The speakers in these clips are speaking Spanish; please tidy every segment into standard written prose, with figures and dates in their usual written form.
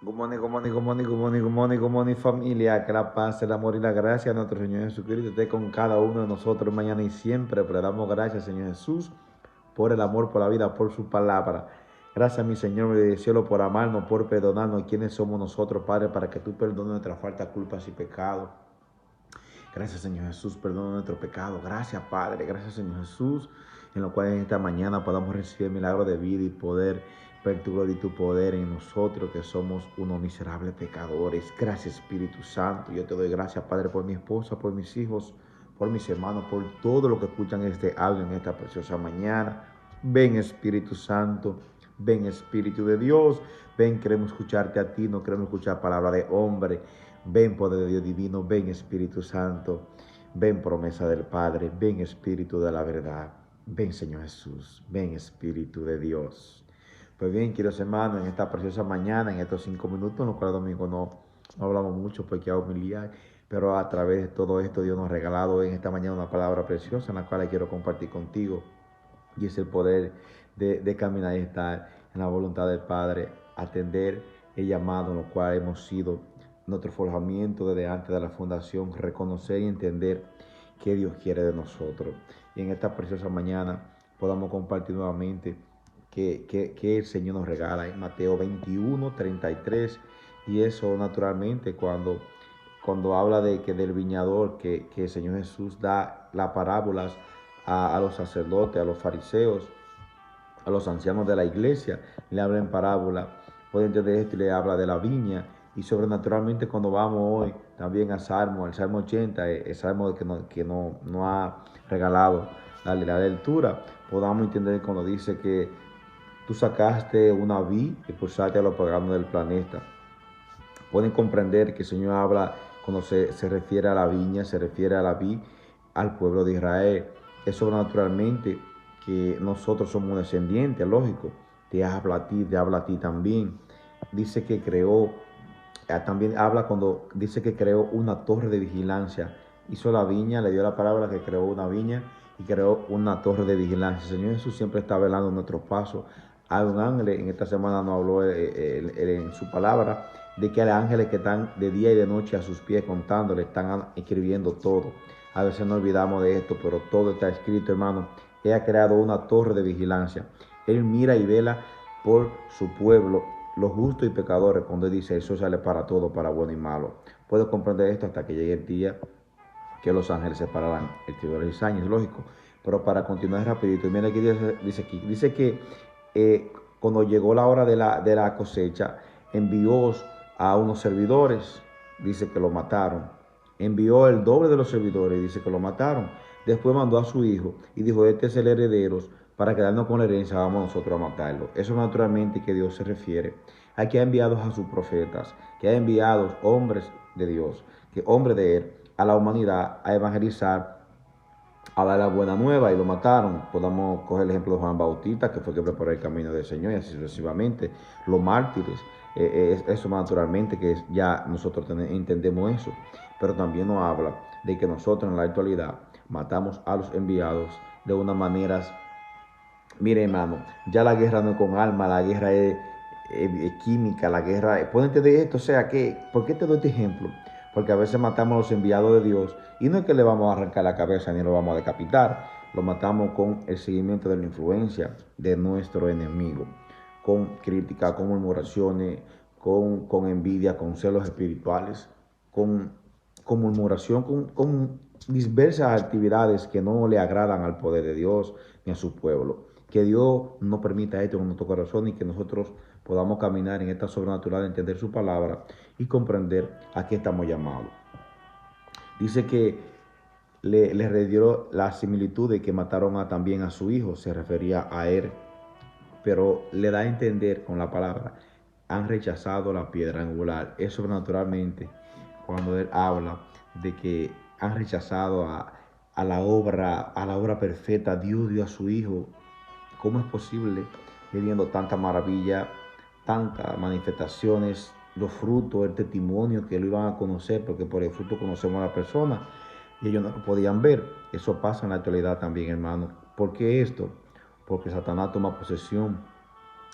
Good morning, familia. Que la paz, el amor y la gracia de nuestro Señor Jesucristo esté con cada uno de nosotros mañana y siempre. Pero le damos gracias, Señor Jesús, por el amor, por la vida, por su palabra. Gracias, mi Señor del cielo, por amarnos, por perdonarnos. ¿Quiénes somos nosotros, Padre, para que tú perdones nuestras faltas, culpas y pecados? Gracias, Señor Jesús, perdona nuestro pecado. Gracias, Padre. Gracias, Señor Jesús, en lo cual en esta mañana podamos recibir el milagro de vida y poder ver tu gloria y tu poder en nosotros, que somos unos miserables pecadores. Gracias, Espíritu Santo. Yo te doy gracias, Padre, por mi esposa, por mis hijos, por mis hermanos, por todo lo que escuchan este audio en esta preciosa mañana. Ven, Espíritu Santo. Ven, Espíritu de Dios. Ven, queremos escucharte a ti, no queremos escuchar palabra de hombre. Ven, poder de Dios divino. Ven, Espíritu Santo. Ven, promesa del Padre. Ven, Espíritu de la verdad. Ven, Señor Jesús. Ven, Espíritu de Dios. Pues bien, queridos hermanos, en esta preciosa mañana, en estos 5 minutos, en los cuales domingo no hablamos mucho porque hay humildad, pero a través de todo esto Dios nos ha regalado en esta mañana una palabra preciosa en la cual quiero compartir contigo, y es el poder de caminar y estar en la voluntad del Padre, atender el llamado en lo cual hemos sido, nuestro forjamiento desde antes de la fundación, reconocer y entender qué Dios quiere de nosotros. Y en esta preciosa mañana podamos compartir nuevamente que el Señor nos regala en Mateo 21:33, y eso naturalmente cuando habla del viñador, que el Señor Jesús da las parábolas a los sacerdotes, a los fariseos, a los ancianos de la iglesia, le habla en parábola. Puede entender esto y le habla de la viña. Y sobrenaturalmente cuando vamos hoy también al Salmo 80, el Salmo que no ha regalado la lectura, podamos entender cuando dice que tú sacaste una vid y expulsaste a los paganos del planeta. Pueden comprender que el Señor habla, cuando se refiere a la viña, se refiere a la vid, al pueblo de Israel. Es sobrenaturalmente que nosotros somos descendientes, lógico. Te habla a ti también. Dice que creó, también habla cuando dice que creó una torre de vigilancia. Hizo la viña, le dio la palabra que creó una viña y creó una torre de vigilancia. El Señor Jesús siempre está velando nuestros pasos. Hay un ángel, en esta semana nos habló en su palabra, de que hay ángeles que están de día y de noche a sus pies contándole, están escribiendo todo. A veces nos olvidamos de esto, pero todo está escrito, hermano. Él ha creado una torre de vigilancia. Él mira y vela por su pueblo, los justos y pecadores, cuando él dice, eso sale para todo, para bueno y malo. Puedo comprender esto hasta que llegue el día que los ángeles separarán el tiro de los años, lógico. Pero para continuar rapidito, mira aquí dice que cuando llegó la hora de la cosecha, envió a unos servidores, dice que lo mataron. Envió el doble de los servidores, dice que lo mataron. Después mandó a su hijo y dijo, este es el heredero, para quedarnos con la herencia vamos nosotros a matarlo. Eso naturalmente que Dios se refiere a que ha enviado a sus profetas, que ha enviado hombres de Dios, que hombres de él, a la humanidad a evangelizar, a dar la buena nueva, y lo mataron. Podamos coger el ejemplo de Juan Bautista, que fue que preparó el camino del Señor, y así sucesivamente. Los mártires, eso naturalmente que ya nosotros entendemos eso. Pero también nos habla de que nosotros en la actualidad matamos a los enviados de una manera. Mire, hermano, ya la guerra no es con armas, la guerra es química, la guerra. ¿Pueden entender esto? O sea, ¿por qué te doy este ejemplo? Porque a veces matamos a los enviados de Dios y no es que le vamos a arrancar la cabeza ni lo vamos a decapitar, lo matamos con el seguimiento de la influencia de nuestro enemigo, con crítica, con murmuraciones, con envidia, con celos espirituales, con murmuración, con diversas actividades que no le agradan al poder de Dios ni a su pueblo. Que Dios no permita esto en nuestro corazón y que nosotros podamos caminar en esta sobrenatural, entender su palabra y comprender a qué estamos llamados. Dice que le redio la similitud de que mataron también a su hijo, se refería a él, pero le da a entender con la palabra, han rechazado la piedra angular. Es sobrenaturalmente cuando él habla de que han rechazado a la obra perfecta. Dios dio a su hijo. ¿Cómo es posible que viendo tanta maravilla, tantas manifestaciones, los frutos, el testimonio que lo iban a conocer, porque por el fruto conocemos a la persona, y ellos no lo podían ver? Eso pasa en la actualidad también, hermano. ¿Por qué esto? Porque Satanás toma posesión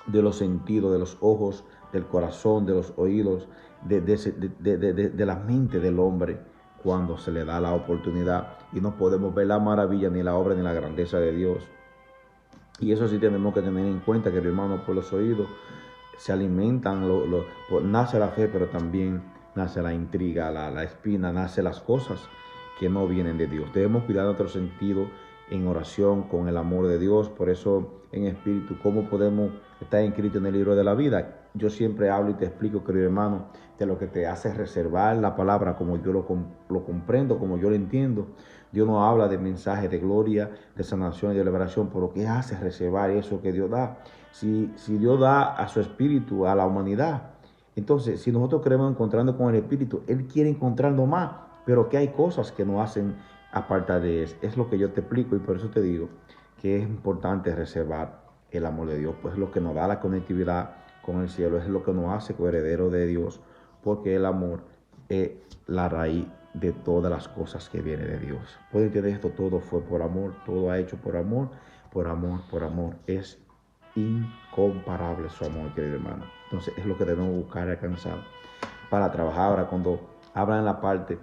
de los sentidos, de los ojos, del corazón, de los oídos, de la mente del hombre cuando se le da la oportunidad y no podemos ver la maravilla, ni la obra, ni la grandeza de Dios. Y eso sí tenemos que tener en cuenta, que hermano, por los oídos se alimentan, nace la fe, pero también nace la intriga, la espina, nace las cosas que no vienen de Dios. Debemos cuidar nuestro sentido en oración con el amor de Dios. Por eso, en espíritu, ¿cómo podemos estar inscritos en el libro de la vida? Yo siempre hablo y te explico, querido hermano, de lo que te hace reservar la palabra como yo lo comprendo, como yo lo entiendo. Dios no habla de mensajes de gloria, de sanación y de liberación, pero ¿qué hace reservar eso que Dios da? Si Dios da a su espíritu a la humanidad, entonces si nosotros queremos encontrarnos con el espíritu, Él quiere encontrarnos más, pero que hay cosas que nos hacen aparte de eso. Es lo que yo te explico, y por eso te digo que es importante reservar el amor de Dios, pues es lo que nos da la conectividad con el cielo, es lo que nos hace coherederos de Dios, porque el amor es la raíz de todas las cosas que vienen de Dios. Pueden entender esto, todo fue por amor, todo ha hecho por amor, por amor, por amor. Es incomparable su amor, querido hermano. Entonces es lo que debemos buscar y alcanzar para trabajar. Ahora, cuando hablan en la parte,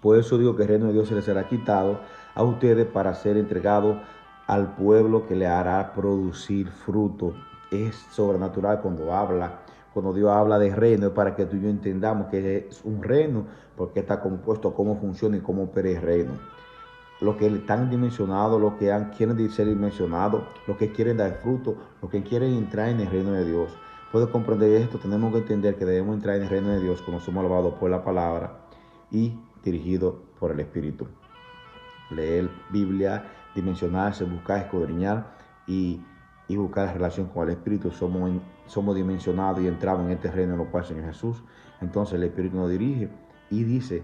por eso digo que el reino de Dios se les será quitado a ustedes para ser entregado al pueblo que le hará producir fruto. Es sobrenatural cuando Dios habla de reino, es para que tú y yo entendamos que es un reino, porque está compuesto, cómo funciona y cómo opera el reino. Los que están dimensionados, los que quieren ser dimensionados, los que quieren dar fruto, los que quieren entrar en el reino de Dios. Puedes comprender esto, tenemos que entender que debemos entrar en el reino de Dios cuando somos lavados por la palabra y dirigidos por el Espíritu. Leer Biblia, dimensionarse, buscar, escudriñar y buscar relación con el Espíritu. Somos dimensionados y entramos en este reino en lo cual Señor Jesús. Entonces el Espíritu nos dirige y dice: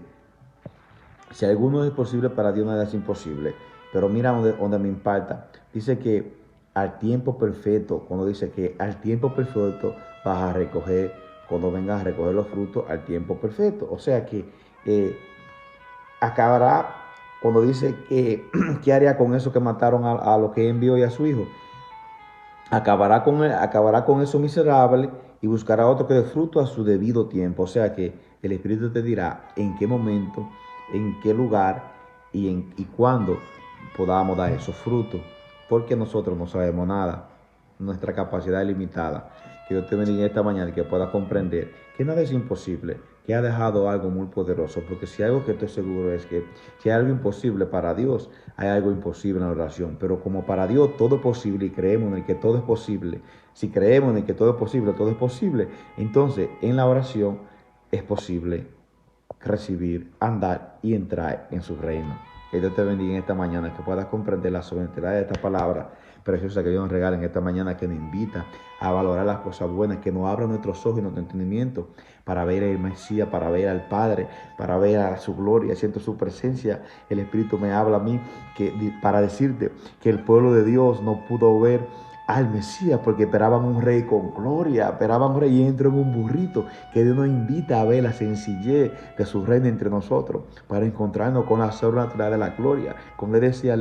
si alguno es posible, para Dios nada es imposible. Pero mira donde me impacta. Dice que al tiempo perfecto, cuando dice que al tiempo perfecto vas a recoger, cuando vengas a recoger los frutos, al tiempo perfecto. O sea que acabará, cuando dice que ¿qué haría con eso que mataron a los que envió y a su hijo? Acabará con eso miserable y buscará otro que dé fruto a su debido tiempo. O sea que el Espíritu te dirá en qué momento, en qué lugar y cuándo podamos dar esos frutos, porque nosotros no sabemos nada. Nuestra capacidad es limitada. Que Dios te bendiga esta mañana y que puedas comprender que nada es imposible, que ha dejado algo muy poderoso, porque si algo que estoy seguro es que si hay algo imposible para Dios, hay algo imposible en la oración. Pero como para Dios todo es posible y creemos en el que todo es posible, si creemos en el que todo es posible, entonces en la oración es posible recibir, andar y entrar en su reino. Que Dios te bendiga en esta mañana, que puedas comprender la soberanía de esta palabra preciosa que Dios nos regala en esta mañana, que nos invita a valorar las cosas buenas, que nos abra nuestros ojos y nuestro entendimiento para ver el Mesías, para ver al Padre, para ver a su gloria. Siento su presencia. El Espíritu me habla a mí para decirte que el pueblo de Dios no pudo ver al Mesías porque esperaban un rey con gloria, esperaban un rey y entró en un burrito. Que Dios nos invita a ver la sencillez de su reino entre nosotros para encontrarnos con la sobrenatural de la gloria. Como le decía,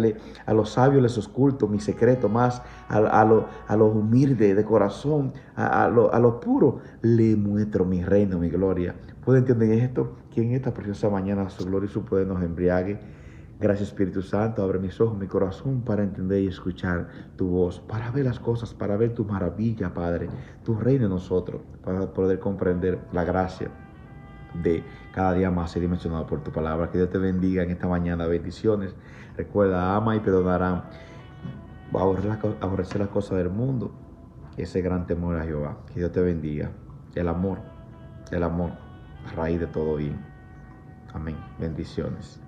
a los sabios les oculto mi secreto, más a los humildes de corazón, a los puros le muestro mi reino, mi gloria. ¿Pueden entender esto? Que en esta preciosa mañana su gloria y su poder nos embriague. Gracias, Espíritu Santo, abre mis ojos, mi corazón para entender y escuchar tu voz, para ver las cosas, para ver tu maravilla, Padre, tu reino en nosotros, para poder comprender la gracia de cada día más ser dimensionado por tu palabra. Que Dios te bendiga en esta mañana. Bendiciones. Recuerda, ama y perdonará. Aborrecer las cosas del mundo. Ese gran temor a Jehová. Que Dios te bendiga. El amor, raíz de todo bien. Amén. Bendiciones.